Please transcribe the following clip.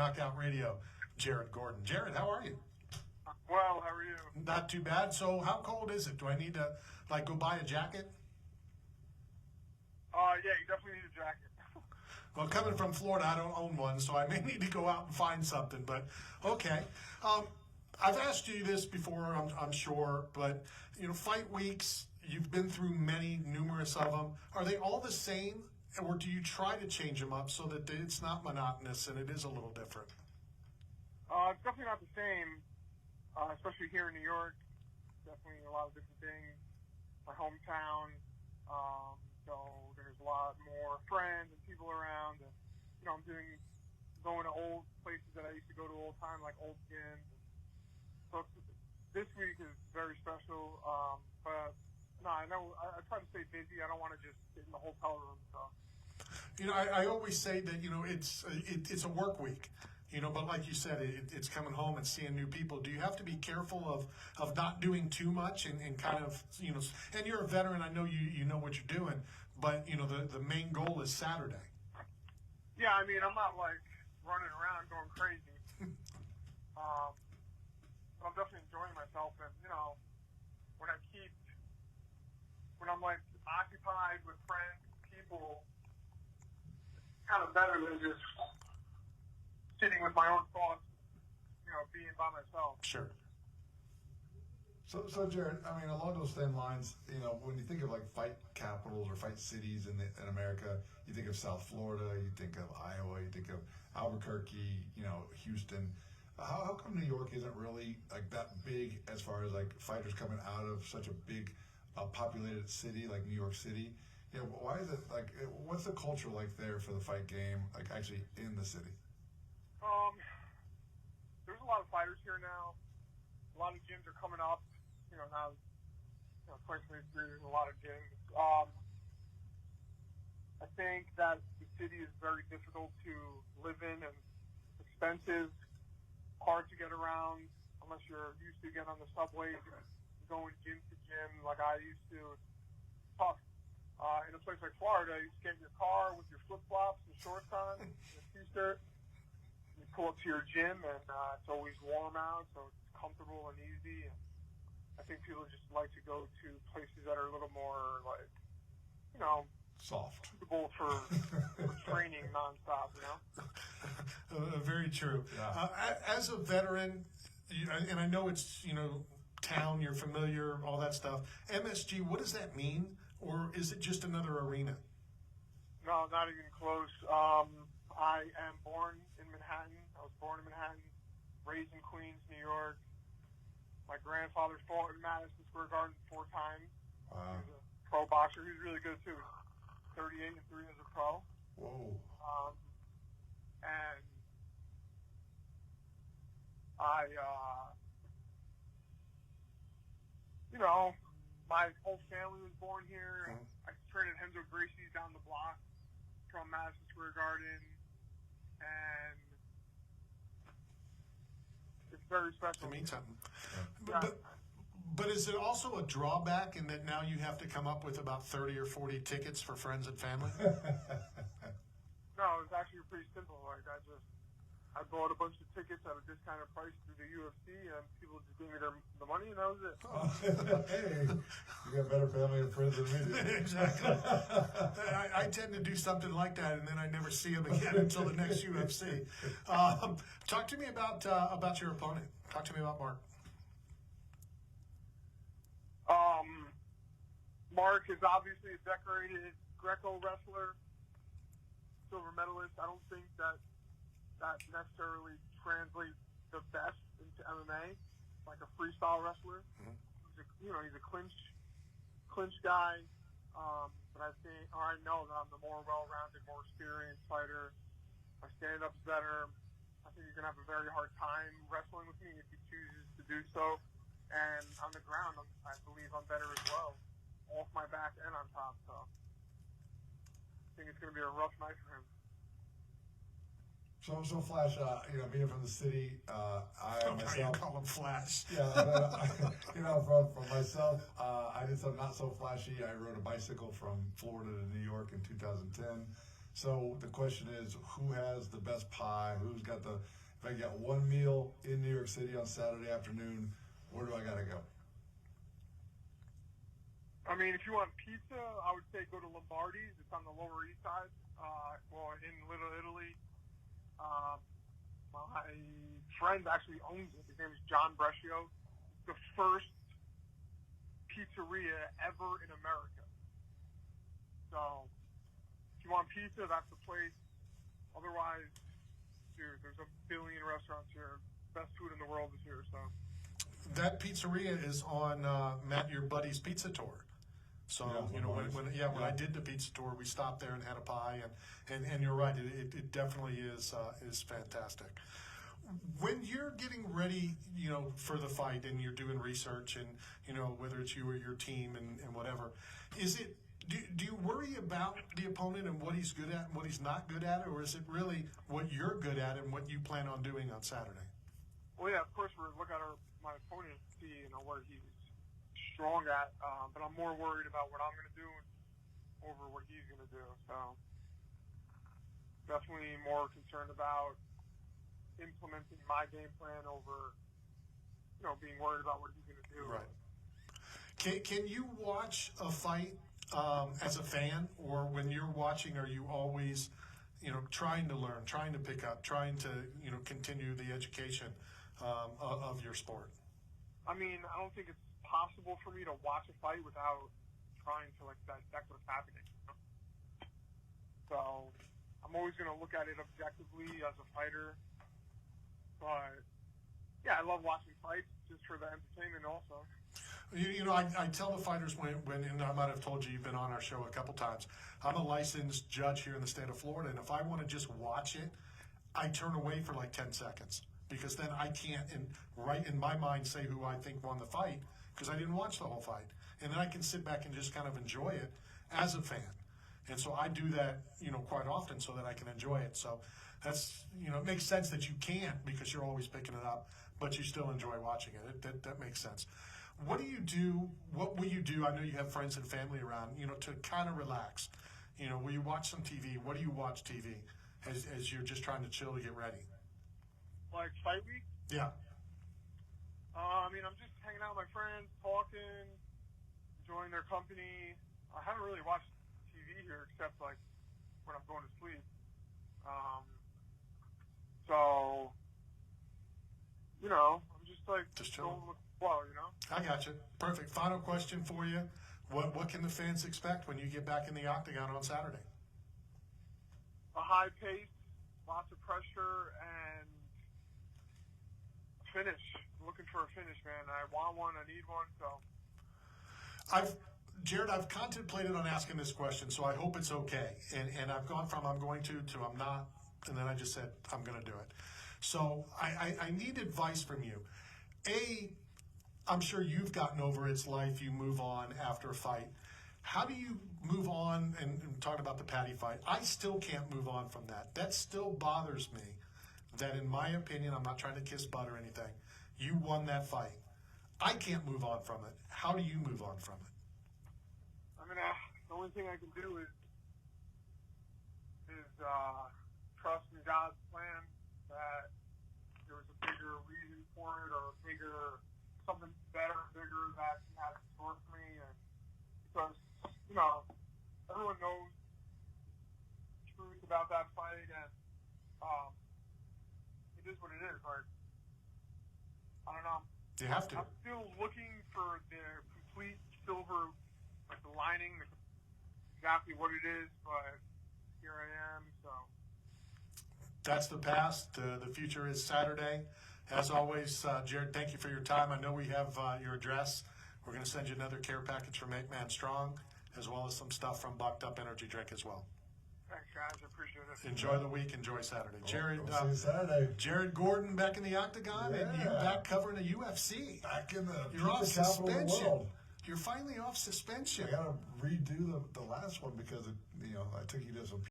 Knockout Radio, Jared Gordon. Jared, how are you? Well, how are you? Not too bad. So how cold is it? Do I need to, go buy a jacket? Yeah, you definitely need a jacket. Well, coming from Florida, I don't own one, so I may need to go out and find something. But, okay. I've asked you this before, I'm sure, but, fight weeks, you've been through numerous of them. Are they all the same, or do you try to change them up so that it's not monotonous and it is a little different? It's definitely not the same, especially here in New York. Definitely a lot of different things. My hometown, so there's a lot more friends and people around. And, I'm going to old places that I used to go to all the time, like old gyms. So this week is very special. But no, I know I try to stay busy. I don't want to just sit in the hotel room. So. I always say that it's a work week. But like you said, it's coming home and seeing new people. Do you have to be careful of not doing too much and kind of, and you're a veteran, I know you know what you're doing, but, the main goal is Saturday. Yeah, I mean, I'm not, running around going crazy. But I'm definitely enjoying myself. And, when I'm, occupied with friends, people, it's kind of better than just sitting with my own thoughts, being by myself. Sure. So Jared, I mean, along those same lines, when you think of fight capitals or fight cities in America, you think of South Florida, you think of Iowa, you think of Albuquerque, Houston. How come New York isn't really that big as far as fighters coming out of such a big populated city like New York City? Why is it what's the culture like there for the fight game, actually in the city? There's a lot of fighters here now. A lot of gyms are coming up. Now, 2023, there's a lot of gyms. I think that the city is very difficult to live in and expensive, hard to get around unless you're used to getting on the subway, going gym to gym like I used to. It's tough. In a place like Florida, you just get in your car with your flip-flops and shorts on, and a t-shirt. You pull up to your gym, and it's always warm out, so it's comfortable and easy. And I think people just like to go to places that are a little more, soft, suitable for training nonstop, Very true. Yeah. As a veteran, and I know it's, town, you're familiar, all that stuff. MSG, what does that mean? Or is it just another arena? No, not even close. I am born in Manhattan. I was born in Manhattan, raised in Queens, New York. My grandfather fought in Madison Square Garden 4 times. Wow. He was a pro boxer. He was really good, too. 38-3 as a pro. Whoa. And my whole family was born here. Mm-hmm. I trained at Henzo Gracie's down the block from Madison Square Garden. And it's very special. It means something. Yeah. But is it also a drawback in that now you have to come up with about 30 or 40 tickets for friends and family? No, it's actually pretty simple. I bought a bunch of tickets at a discounted price through the UFC, and people just gave me the money, and that was it. Hey, you got better family and friends than me. Exactly. I tend to do something like that, and then I never see them again until the next UFC. Talk to me about your opponent. Talk to me about Mark. Mark is obviously a decorated Greco wrestler, silver medalist. I don't think that necessarily translates the best into MMA, like a freestyle wrestler. Mm-hmm. He's a clinch guy. But I know that I'm the more well-rounded, more experienced fighter. My stand-up's better. I think he's gonna have a very hard time wrestling with me if he chooses to do so. And on the ground, I believe I'm better as well, off my back and on top. So I think it's gonna be a rough night for him. So Flash, being from the city, I myself call him Flash. Yeah, but, from myself, I did something not so flashy. I rode a bicycle from Florida to New York in 2010. So the question is, who has the best pie? Who's got the? If I got one meal in New York City on Saturday afternoon, where do I gotta go? I mean, if you want pizza, I would say go to Lombardi's. It's on the Lower East Side, in Little Italy. My friend actually owns it. His name is John Brescio. It's the first pizzeria ever in America. So, if you want pizza, that's the place. Otherwise, dude, there's a billion restaurants here. Best food in the world is here. So, That pizzeria is on Matt, your buddy's pizza tour. So when I did the pizza tour, we stopped there and had a pie, and you're right, it definitely is fantastic. When you're getting ready, for the fight, and you're doing research, and whether it's you or your team and whatever, is it? Do you worry about the opponent and what he's good at and what he's not good at, or is it really what you're good at and what you plan on doing on Saturday? Well, yeah, of course we're look at my opponent and see what he's strong at, but I'm more worried about what I'm going to do over what he's going to do. So definitely more concerned about implementing my game plan over, being worried about what he's going to do. Right. Can you watch a fight as a fan, or when you're watching, are you always, trying to learn, trying to pick up, trying to, continue the education of your sport? I mean, I don't think it's possible for me to watch a fight without trying to dissect what's happening. So I'm always going to look at it objectively as a fighter. But yeah, I love watching fights just for the entertainment also. I tell the fighters when and I might have told you, you've been on our show a couple times, I'm a licensed judge here in the state of Florida, and if I want to just watch it, I turn away for 10 seconds, because then I can't, right in my mind, say who I think won the fight, because I didn't watch the whole fight. And then I can sit back and just kind of enjoy it as a fan. And so I do that, quite often so that I can enjoy it. So that's, it makes sense that you can't, because you're always picking it up, but you still enjoy watching it. That makes sense. What do you do? What will you do? I know you have friends and family around, to kind of relax. Will you watch some TV? What do you watch TV as you're just trying to chill to get ready? Like fight week? Yeah. I mean, I'm just hanging out with my friends, talking, enjoying their company. I haven't really watched TV here except when I'm going to sleep. So, I'm just chilling. going with the flow, I got you. Perfect. Final question for you. What can the fans expect when you get back in the octagon on Saturday? A high pace, lots of pressure, and a finish. I'm looking for a finish, man. I want one. I need one. So. Jared, I've contemplated on asking this question, so I hope it's okay. And I've gone from I'm going to I'm not, and then I just said I'm going to do it. So I need advice from you. I'm sure you've gotten over it's life. You move on after a fight. How do you move on? And talking about the Paddy fight, I still can't move on from that. That still bothers me. That, in my opinion, I'm not trying to kiss butt or anything, you won that fight. I can't move on from it. How do you move on from it? I mean, the only thing I can do is trust in God's plan, that there was a bigger reason for it, or something better, bigger that he had in store for me. And because, everyone knows the truth about that fight, and it is what it is. I don't know. You have to. I'm still looking for the complete silver, the lining, exactly what it is, but here I am, so. That's the past. The future is Saturday. As always, Jared, thank you for your time. I know we have your address. We're going to send you another care package from 8 Man Strong, as well as some stuff from Bucked Up Energy Drink as well. Thanks, guys. I appreciate it. Enjoy the week. Enjoy Saturday. Jared, We'll see you Saturday. Jared Gordon back in the octagon, and you Yeah. back covering the UFC. Back in the You're off pizza capital of the suspension. world. You're finally off suspension. I got to redo the last one because I took you to some